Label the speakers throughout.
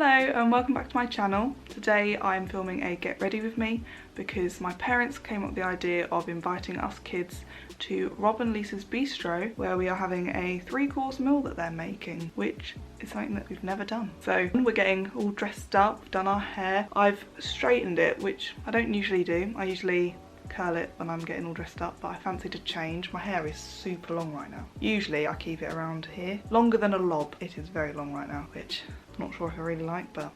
Speaker 1: Hello and welcome back to my channel. Today I'm filming a get ready with me because my parents came up with the idea of inviting us kids to Rob and Lisa's Bistro, where we are having a 3-course meal that they're making, which is something that we've never done. So we're getting all dressed up, we've done our hair. I've straightened it, which I don't usually do. I usually curl it when I'm getting all dressed up, but I fancy to change. My hair is super long right now. Usually I keep it around here, longer than a lob. It is very long right now, which I'm not sure if I really like, but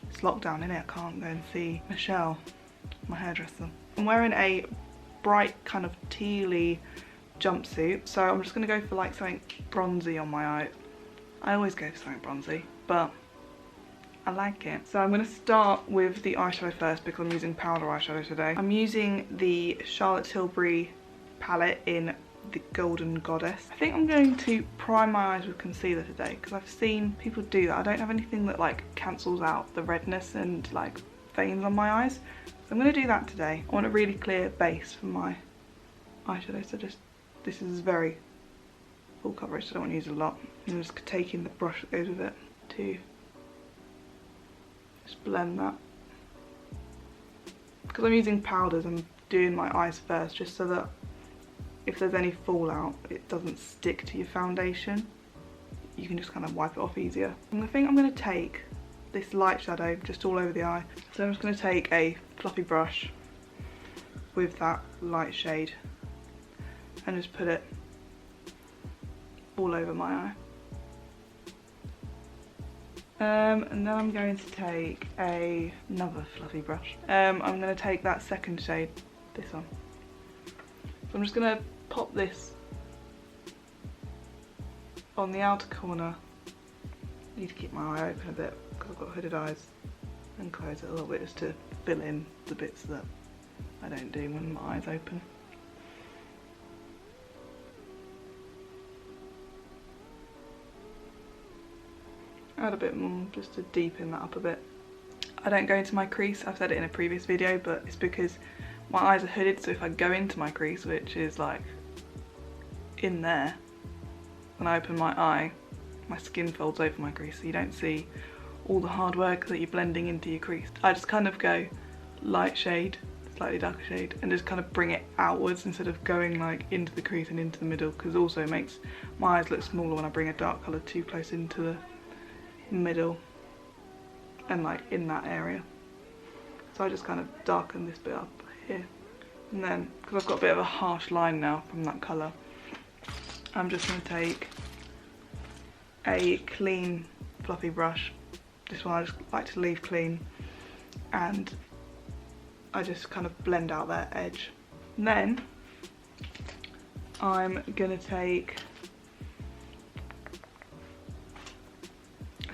Speaker 1: it's lockdown innit? I can't go and see Michelle, my hairdresser. I'm wearing a bright kind of tealy jumpsuit, so I'm just gonna go for like something bronzy on my eye. I always go for something bronzy, but I like it. So I'm going to start with the eyeshadow first because I'm using powder eyeshadow today. I'm using the Charlotte Tilbury palette in the Golden Goddess. I think I'm going to prime my eyes with concealer today because I've seen people do that. I don't have anything that like cancels out the redness and like veins on my eyes. So I'm going to do that today. I want a really clear base for my eyeshadow, so this is very full coverage, so I don't want to use a lot. I'm just taking the brush that goes with it to just blend that. Because I'm using powders, I'm doing my eyes first just so that if there's any fallout it doesn't stick to your foundation. You can just kind of wipe it off easier. And I think I'm going to take this light shadow just all over the eye. So I'm just going to take a fluffy brush with that light shade and just put it all over my eye. And then I'm going to take another fluffy brush. I'm going to take that second shade, this one. So I'm just going to pop this on the outer corner. I need to keep my eye open a bit because I've got hooded eyes, and close it a little bit just to fill in the bits that I don't do when my eyes open. Add a bit more just to deepen that up a bit. I don't go into my crease, I've said it in a previous video, but it's because my eyes are hooded, so if I go into my crease, which is like in there, when I open my eye, my skin folds over my crease, so you don't see all the hard work that you're blending into your crease. I just kind of go light shade, slightly darker shade, and just kind of bring it outwards instead of going like into the crease and into the middle, because also it makes my eyes look smaller when I bring a dark colour too close into the middle and like in that area. So I just kind of darken this bit up here, and then because I've got a bit of a harsh line now from that colour, I'm just going to take a clean fluffy brush. This one I just like to leave clean, and I just kind of blend out that edge. And then I'm going to take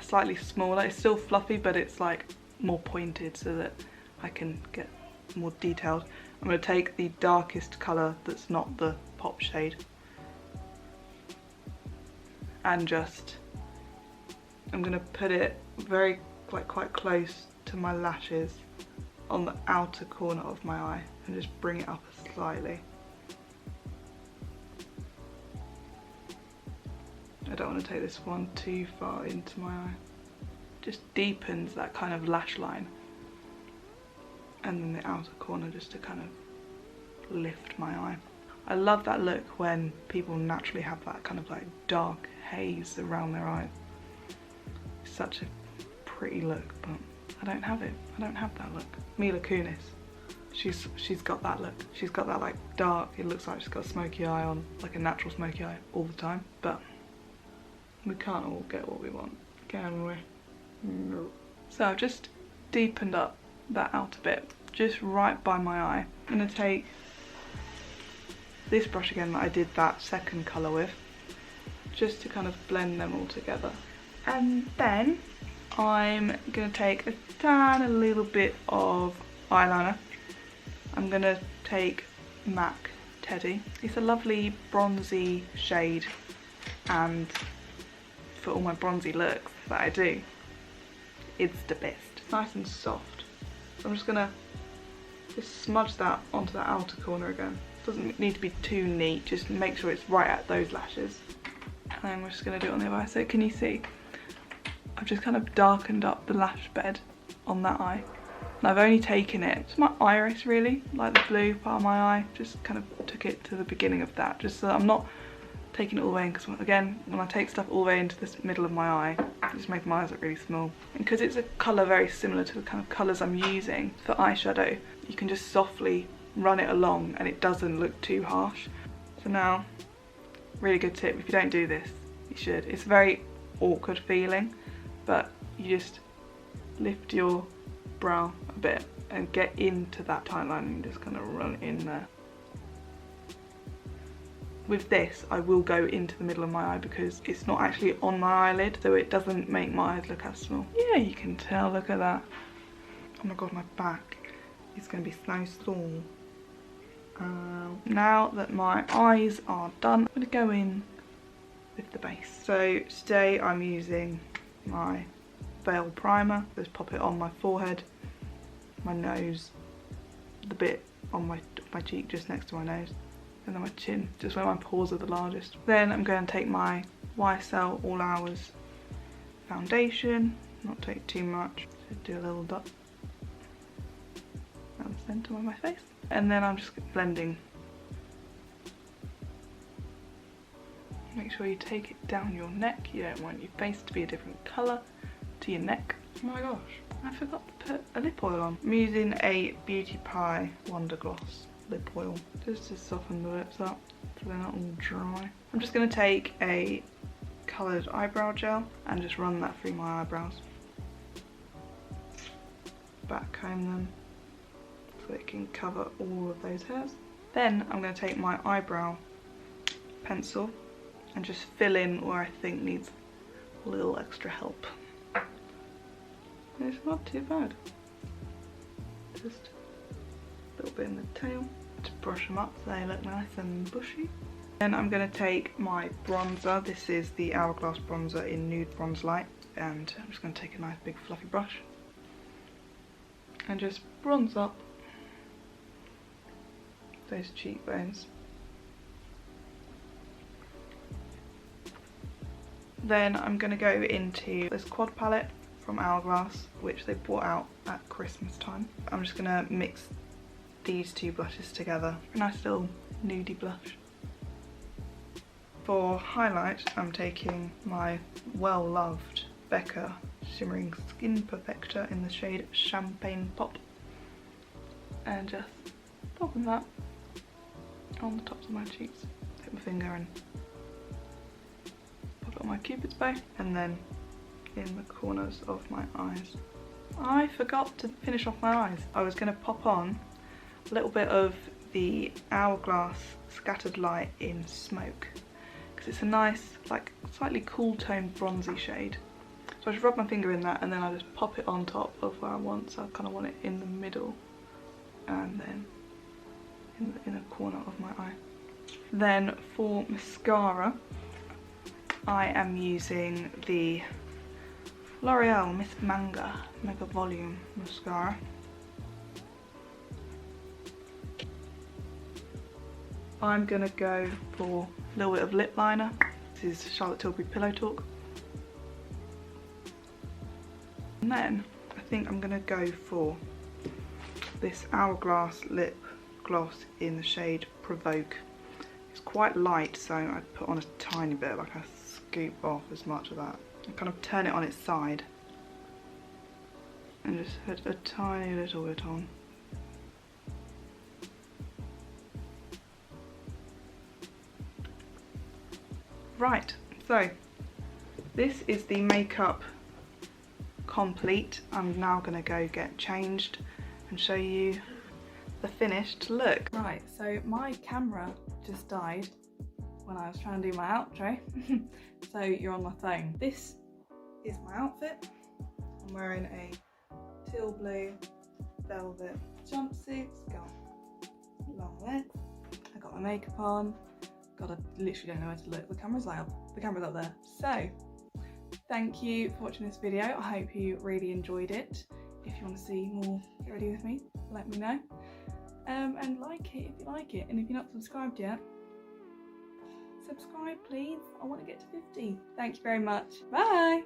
Speaker 1: slightly smaller, it's still fluffy but it's like more pointed so that I can get more detailed. I'm going to take the darkest colour that's not the pop shade and I'm going to put it very quite close to my lashes on the outer corner of my eye and just bring it up slightly. I don't want to take this one too far into my eye. Just deepens that kind of lash line. And then the outer corner just to kind of lift my eye. I love that look when people naturally have that kind of like dark haze around their eyes. It's such a pretty look, but I don't have it. I don't have that look. Mila Kunis, she's got that look. She's got that like dark, it looks like she's got a smoky eye on, like a natural smoky eye all the time. But we can't all get what we want, can we? No. So I've just deepened up that outer bit, just right by my eye. I'm going to take this brush again that I did that second colour with, just to kind of blend them all together. And then I'm going to take a tiny little bit of eyeliner. I'm going to take MAC Teddy. It's a lovely bronzy shade, and for all my bronzy looks that I do, it's the best. It's nice and soft. So I'm just gonna just smudge that onto that outer corner again. Doesn't need to be too neat, just make sure it's right at those lashes. And then we're just gonna do it on the other eye. So can you see? I've just kind of darkened up the lash bed on that eye. And I've only taken it to my iris really, like the blue part of my eye, just kind of took it to the beginning of that, just so that I'm not taking it all the way in, because again, when I take stuff all the way into this middle of my eye, it just makes my eyes look really small. And because it's a colour very similar to the kind of colours I'm using for eyeshadow, you can just softly run it along and it doesn't look too harsh. So now, really good tip, if you don't do this, you should. It's a very awkward feeling, but you just lift your brow a bit and get into that tight line and just kind of run in there. With this, I will go into the middle of my eye because it's not actually on my eyelid, so it doesn't make my eyes look as small. Yeah, you can tell, look at that. Oh my god, my back is going to be so sore. Now that my eyes are done, I'm going to go in with the base. So today I'm using my Veil primer. Just pop it on my forehead, my nose, the bit on my cheek just next to my nose, and then my chin, just where my pores are the largest. Then I'm going to take my YSL All Hours foundation, not take too much, just do a little dot down the centre of my face. And then I'm just blending. Make sure you take it down your neck, you don't want your face to be a different colour to your neck. Oh my gosh, I forgot to put a lip oil on. I'm using a Beauty Pie Wonder Gloss lip oil just to soften the lips up so they're not all dry. I'm just going to take a coloured eyebrow gel and just run that through my eyebrows. Backcomb them so it can cover all of those hairs. Then I'm going to take my eyebrow pencil and just fill in where I think needs a little extra help. It's not too bad. Just a little bit in the tail to brush them up so they look nice and bushy. Then I'm going to take my bronzer. This is the Hourglass bronzer in Nude Bronze Light, and I'm just going to take a nice big fluffy brush and just bronze up those cheekbones. Then I'm going to go into this quad palette from Hourglass, which they brought out at Christmas time. I'm just going to mix these two blushes together. A nice little nudie blush. For highlight, I'm taking my well-loved Becca Shimmering Skin Perfector in the shade Champagne Pop, and just popping that on the tops of my cheeks. Take my finger and pop it on my Cupid's bow, and then in the corners of my eyes. I forgot to finish off my eyes. I was going to pop on a little bit of the Hourglass Scattered Light in Smoke, because it's a nice, like, slightly cool toned bronzy shade. So I just rub my finger in that and then I just pop it on top of where I want. So I kind of want it in the middle and then in the inner corner of my eye. Then for mascara, I am using the L'Oreal Miss Manga Mega Volume Mascara. I'm gonna go for a little bit of lip liner. This is Charlotte Tilbury Pillow Talk. And then I think I'm gonna go for this Hourglass lip gloss in the shade Provoke. It's quite light, so I put on a tiny bit, like I scoop off as much of that. And kind of turn it on its side and just put a tiny little bit on. Right, so this is the makeup complete. I'm now going to go get changed and show you the finished look. Right, so my camera just died when I was trying to do my outro, so you're on my phone. This is my outfit. I'm wearing a teal blue velvet jumpsuit. It's got long legs. I got my makeup on. God, I literally don't know where to look. The camera's up there. So, thank you for watching this video. I hope you really enjoyed it. If you want to see more Get Ready With Me, let me know. And like it if you like it. And if you're not subscribed yet, subscribe please. I want to get to 50. Thank you very much. Bye!